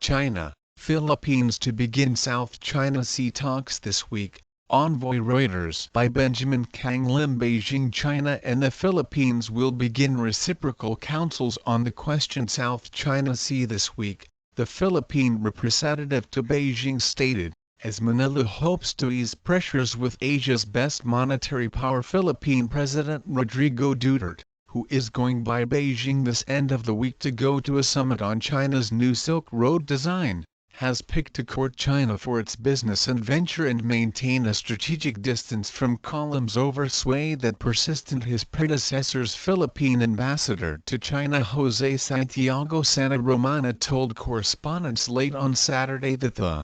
China, Philippines to begin South China Sea talks this week. Envoy Reuters by Benjamin Kang Lim. Beijing, China and the Philippines will begin reciprocal councils on the question South China Sea this week, the Philippine representative to Beijing stated, as Manila hopes to ease pressures with Asia's best monetary power. Philippine President Rodrigo Duterte, who is going by Beijing this end of the week to go to a summit on China's new Silk Road design, has picked to court China for its business and venture and maintain a strategic distance from columns over sway that persisted. His predecessor's Philippine ambassador to China Jose Santiago Santa Romana told correspondents late on Saturday that the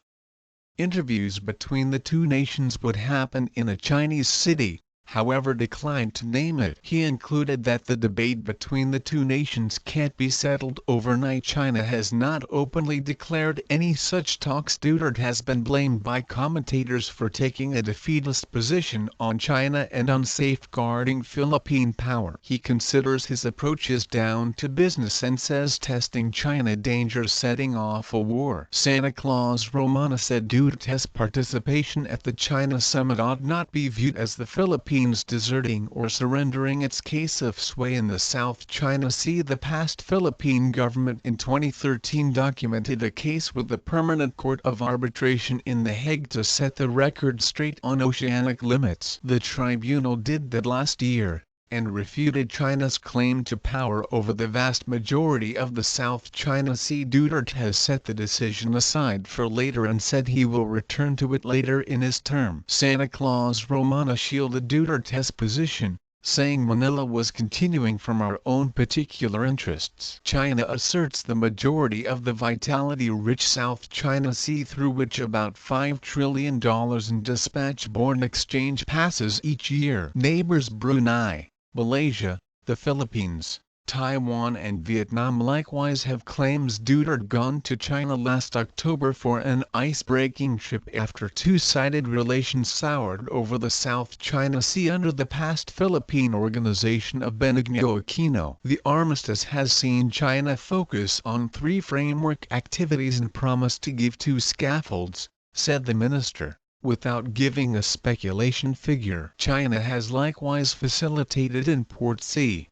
interviews between the two nations would happen in a Chinese city, however declined to name it. He included that the debate between the two nations can't be settled overnight. China has not openly declared any such talks. Duterte has been blamed by commentators for taking a defeatist position on China and on safeguarding Philippine power. He considers his approach is down to business and says testing China dangers setting off a war. Santa Claus Romana said Duterte's participation at the China summit ought not be viewed as the Philippines deserting or surrendering its case of sway in the South China Sea. The past Philippine government in 2013 documented a case with the Permanent Court of Arbitration in The Hague to set the record straight on oceanic limits. The tribunal did that last year, and refuted China's claim to power over the vast majority of the South China Sea. Duterte has set the decision aside for later and said he will return to it later in his term. Santa Claus Romana shielded Duterte's position, saying Manila was continuing from our own particular interests. China asserts the majority of the vitality-rich South China Sea, through which about $5 trillion in dispatch-borne exchange passes each year. Neighbors Brunei, Malaysia, the Philippines, Taiwan and Vietnam likewise have claims. Duterte gone to China last October for an ice-breaking trip after two-sided relations soured over the South China Sea under the past Philippine Organization of Benigno Aquino. The armistice has seen China focus on 3 framework activities and promise to give 2 scaffolds, said the minister, without giving a speculation figure. China has likewise facilitated in Port C.